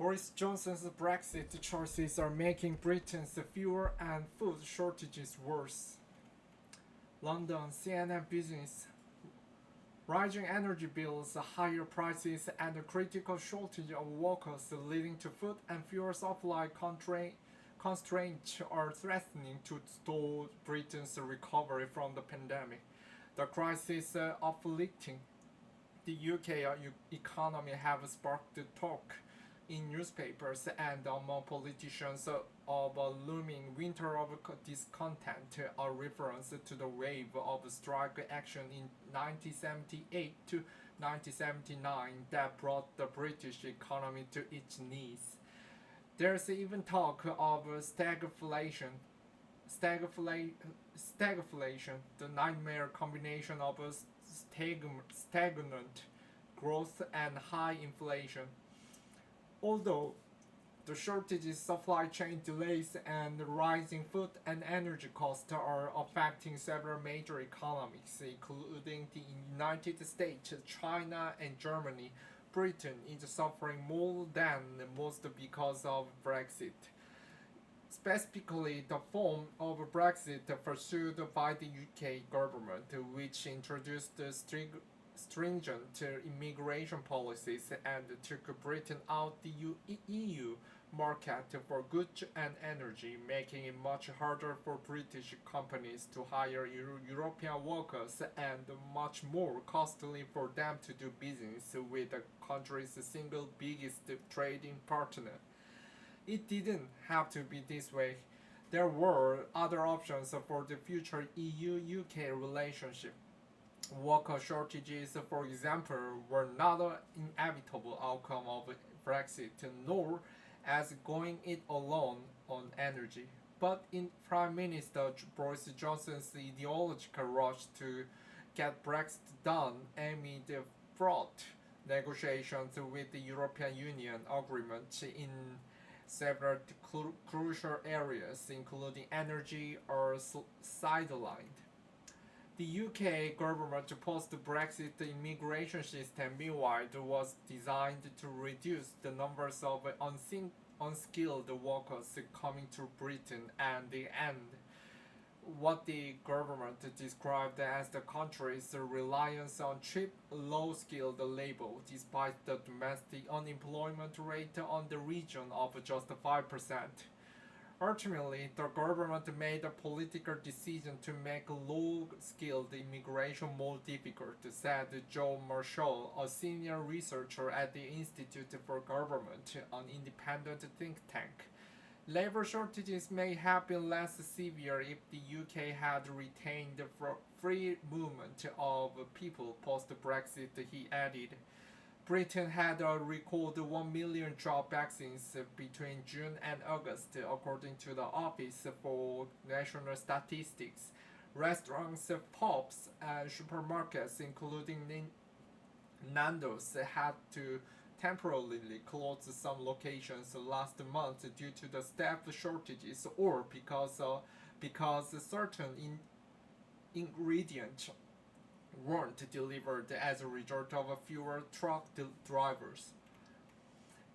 Boris Johnson's Brexit choices are making Britain's fuel and food shortages worse. London CNN Business. Rising energy bills, higher prices, and a critical shortage of workers leading to food and fuel supply constraints are threatening to stall Britain's recovery from the pandemic. The crisis afflicting the UK economy have sparked talk in newspapers and among politicians of a looming winter of discontent, a reference to the wave of strike action in 1978 to 1979 that brought the British economy to its knees. There's even talk of stagflation, the nightmare combination of stagnant growth and high inflation. Although the shortages, supply chain delays, and rising food and energy costs are affecting several major economies, including the United States, China, and Germany. Britain is suffering more than most because of Brexit. Specifically, the form of Brexit pursued by the UK government, which introduced stringent immigration policies and took Britain out the EU market for goods and energy, making it much harder for British companies to hire European workers and much more costly for them to do business with the country's single biggest trading partner. It didn't have to be this way. There were other options for the future EU-UK relationship. Worker shortages, for example, were not an inevitable outcome of Brexit, nor as going it alone on energy. But in Prime Minister Boris Johnson's ideological rush to get Brexit done amid fraught negotiations with the European Union agreement in several crucial areas, including energy, are sidelined. The UK government post-Brexit immigration system, meanwhile, was designed to reduce the numbers of unskilled workers coming to Britain and end what the government described as the country's reliance on cheap, low-skilled labor, despite the domestic unemployment rate on the region of just 5%. Ultimately, the government made a political decision to make low-skilled immigration more difficult, said Joe Marshall, a senior researcher at the Institute for Government, an independent think tank. Labor shortages may have been less severe if the UK had retained the free movement of people post-Brexit, he added. Britain had a record 1 million job vaccines between June and August, according to the Office for National Statistics. Restaurants, pubs, and supermarkets, including Nando's, had to temporarily close some locations last month due to the staff shortages or because certain ingredients weren't delivered as a result of fewer truck drivers.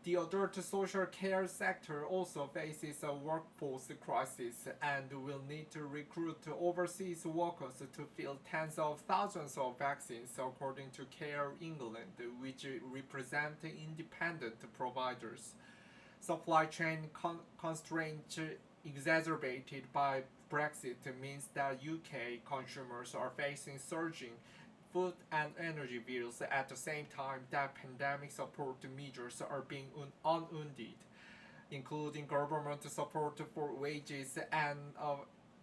The adult social care sector also faces a workforce crisis and will need to recruit overseas workers to fill tens of thousands of vaccines, according to Care England, which represent independent providers. Supply chain constraints exacerbated by Brexit means that UK consumers are facing surging food and energy bills at the same time that pandemic support measures are being unwounded, including government support for wages and a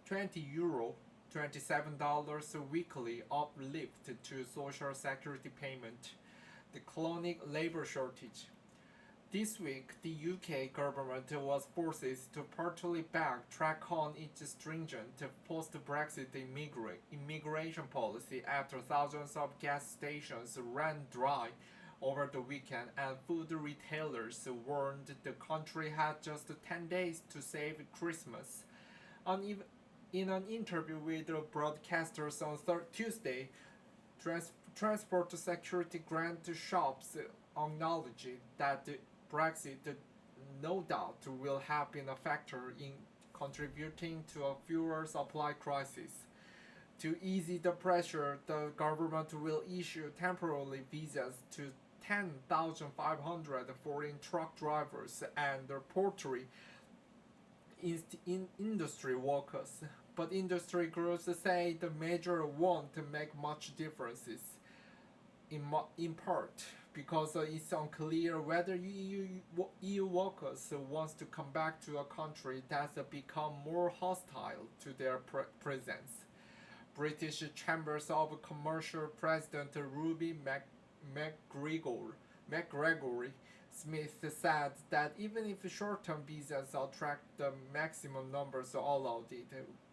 €20 $27 weekly uplift to social security payment. The chronic labor shortage. This week, the UK government was forced to partly backtrack on its stringent post-Brexit immigration policy after thousands of gas stations ran dry over the weekend and food retailers warned the country had just 10 days to save Christmas. In an interview with broadcasters on Tuesday, Transport Security Grant Shops acknowledged that the Brexit no doubt will have been a factor in contributing to a fuel supply crisis. To ease the pressure, the government will issue temporary visas to 10,500 foreign truck drivers and poultry industry workers. But industry groups say the measure won't make much differences, in part because it's unclear whether EU workers want to come back to a country that's become more hostile to their presence. British Chambers of Commerce President Ruby McGregor-Smith said that even if short-term visas attract the maximum numbers allowed,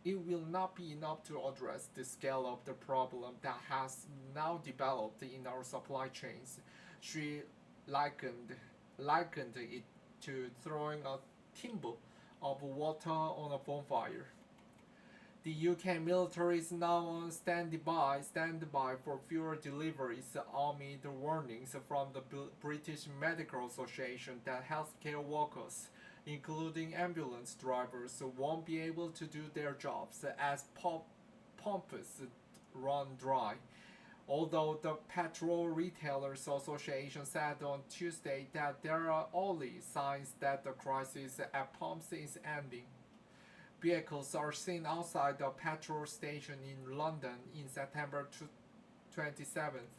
it will not be enough to address the scale of the problem that has now developed in our supply chains. She likened it to throwing a thimble of water on a bonfire. The UK military is now on standby for fuel deliveries amid warnings from the British Medical Association that healthcare workers, including ambulance drivers, won't be able to do their jobs as pumps run dry. Although the Petrol Retailers Association said on Tuesday that there are early signs that the crisis at pumps is ending. Vehicles are seen outside the petrol station in London in September 27th.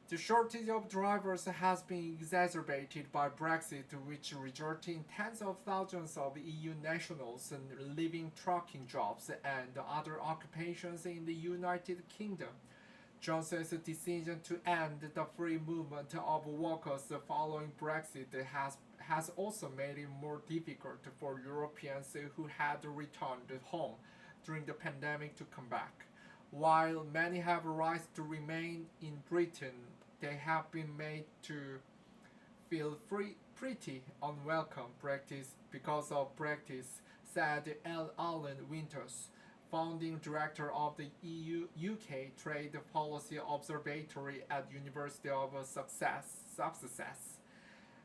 The shortage of drivers has been exacerbated by Brexit, which resulted in tens of thousands of EU nationals leaving trucking jobs and other occupations in the United Kingdom. Johnson's decision to end the free movement of workers following Brexit has also made it more difficult for Europeans who had returned home during the pandemic to come back. While many have rights to remain in Britain, they have been made to feel pretty unwelcome because of Brexit, said Alan Winters, founding director of the UK Trade Policy Observatory at University of Sussex.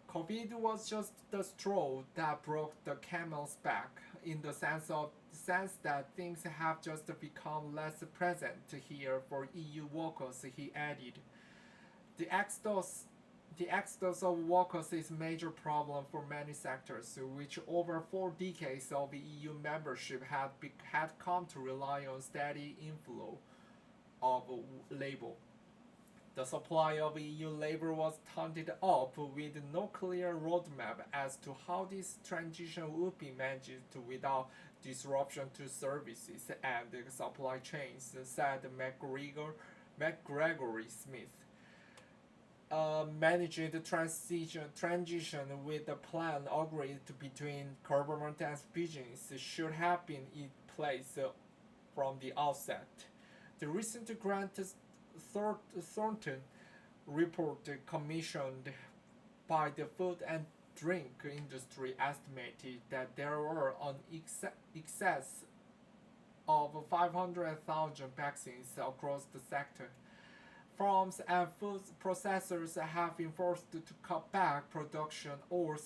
COVID was just the straw that broke the camel's back, in the sense that things have just become less present here for EU workers, he added. The exodus of workers is a major problem for many sectors, which over 4 decades of EU membership had come to rely on steady inflow of labor. The supply of EU labor was taunted up with no clear roadmap as to how this transition would be managed without disruption to services and supply chains, said McGregor-Smith. Managing the transition with a plan agreed between government and citizens should have been in place from the outset. The recent Grant Thornton report commissioned by the food and drink industry estimated that there were an excess of 500,000 vaccines across the sector. Farms and food processors have been forced to cut back production or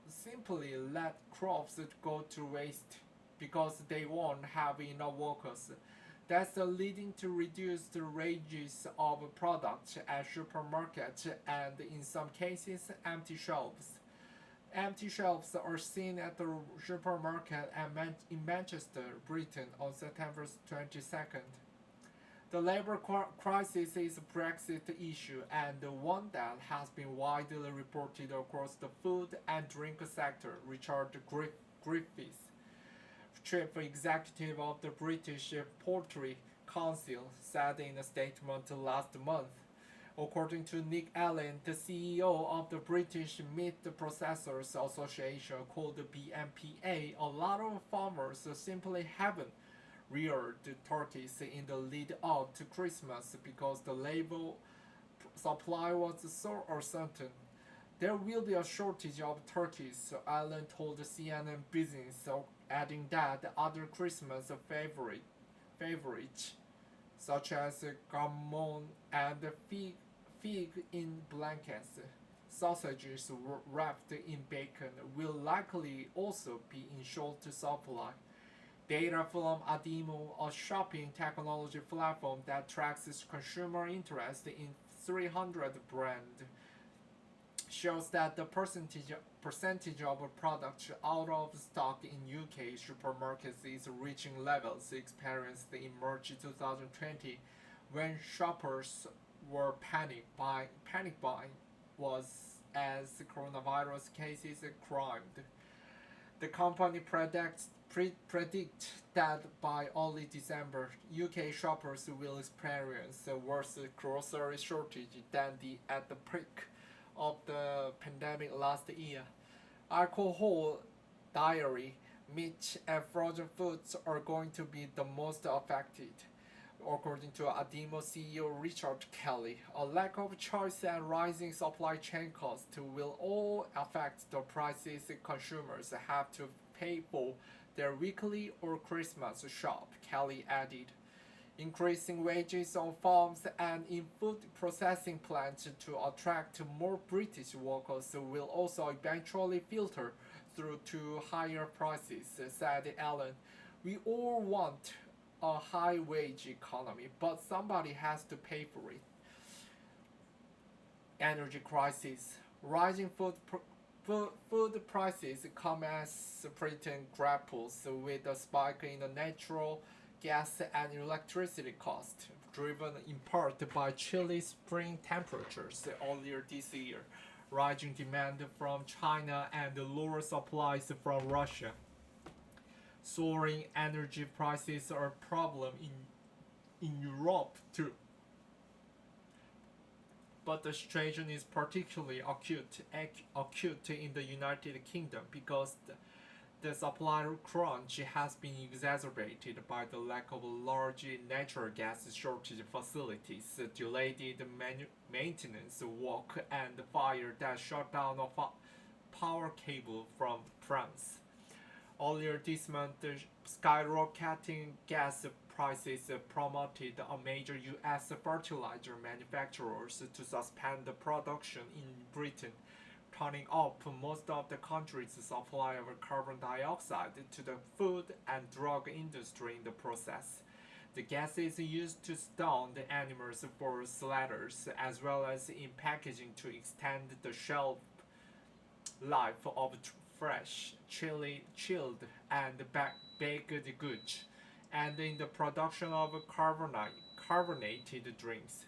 simply let crops go to waste because they won't have enough workers. That's leading to reduced ranges of products at supermarkets and, in some cases, empty shelves. Empty shelves are seen at the supermarket in Manchester, Britain on September 22nd. The labor crisis is a Brexit issue and one that has been widely reported across the food and drink sector, Richard Griffiths, chief executive of the British Poultry Council, said in a statement last month. According to Nick Allen, the CEO of the British Meat Processors Association, called the BMPA, a lot of farmers simply haven't reared turkeys in the lead up to Christmas because the labor supply was so uncertain. There will be a shortage of turkeys, Allen told CNN Business, adding that other Christmas favorites, such as gammon and fig in blankets, sausages wrapped in bacon will likely also be in short supply. Data from Adimo, a shopping technology platform that tracks consumer interest in 300 brands, shows that the percentage of products out of stock in UK supermarkets is reaching levels experienced in March 2020 when shoppers were panic buying was as coronavirus cases climbed. The company predict that by early December, UK shoppers will experience a worse grocery shortage than at the peak of the pandemic last year. Alcohol, dairy, meat, and frozen foods are going to be the most affected. According to Adimo CEO Richard Kelly, a lack of choice and rising supply chain costs will all affect the prices consumers have to pay for their weekly or Christmas shop, Kelly added. Increasing wages on farms and in food processing plants to attract more British workers will also eventually filter through to higher prices, said Allen. We all want a high wage economy, but somebody has to pay for it. Energy crisis. Rising food prices come as Britain grapples with a spike in the natural gas and electricity costs, driven in part by chilly spring temperatures earlier this year, rising demand from China, and lower supplies from Russia. Soaring energy prices are a problem in Europe too. But the situation is particularly acute in the United Kingdom because the supply crunch has been exacerbated by the lack of large natural gas shortage facilities, delayed maintenance work, and fire that shut down a power cable from France. Earlier this month, skyrocketing gas prices prompted a major US fertilizer manufacturers to suspend the production in Britain, turning up most of the country's supply of carbon dioxide to the food and drug industry in the process. The gas is used to stone the animals for slaughters, as well as in packaging to extend the shelf life of fresh, chilled, and baked goods, and in the production of carbonated drinks.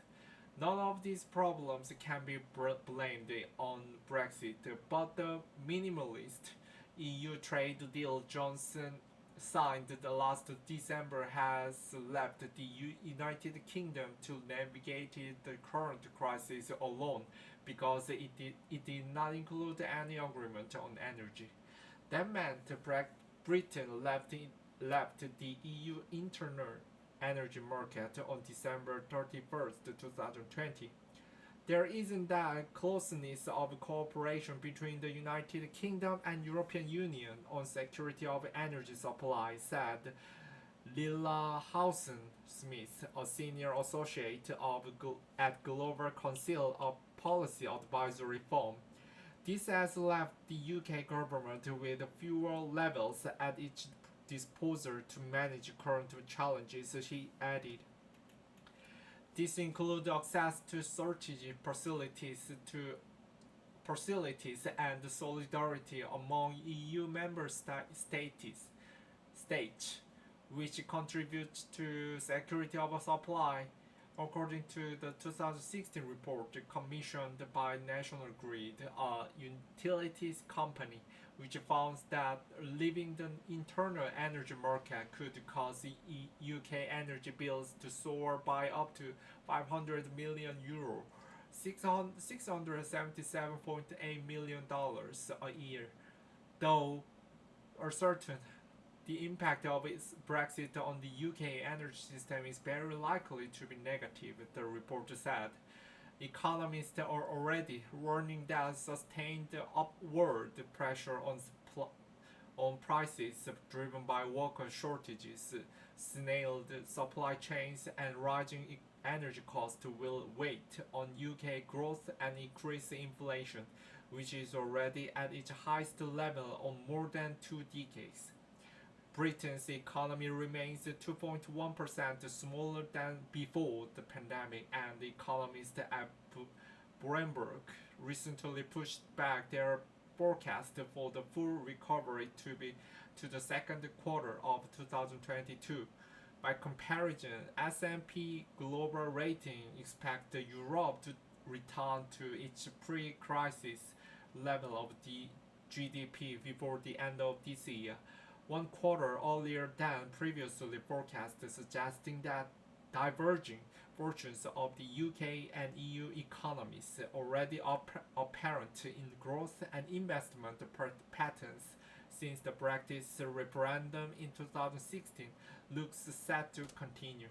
None of these problems can be blamed on Brexit, but the minimalist EU trade deal Johnson signed last December has left the United Kingdom to navigate the current crisis alone because it did not include any agreement on energy. That meant Britain left the EU internal energy market on December 31st, 2020. There isn't that closeness of cooperation between the United Kingdom and European Union on security of energy supply, said Smith, a senior associate at Global Council, a policy advisory firm. This has left the UK government with fewer levels at its disposal to manage current challenges, he added. This includes access to shortage facilities and solidarity among EU member states, which contribute to security of supply. According to the 2016 report commissioned by National Grid, a utilities company, which found that leaving the internal energy market could cause UK energy bills to soar by up to €500 million, $677.8 million a year. Though uncertain, the impact of its Brexit on the UK energy system is very likely to be negative, the report said. Economists are already warning that sustained upward pressure on prices driven by worker shortages, snailed supply chains, and rising energy costs will weigh on UK growth and increase inflation, which is already at its highest level in more than 2 decades. Britain's economy remains 2.1% smaller than before the pandemic, and economists at Bloomberg recently pushed back their forecast for the full recovery to the second quarter of 2022. By comparison, S&P Global Rating expects Europe to return to its pre-crisis level of the GDP before the end of this year, 1 quarter earlier than previously forecast, suggesting that diverging fortunes of the UK and EU economies, already apparent in growth and investment patterns since the Brexit referendum in 2016, looks set to continue.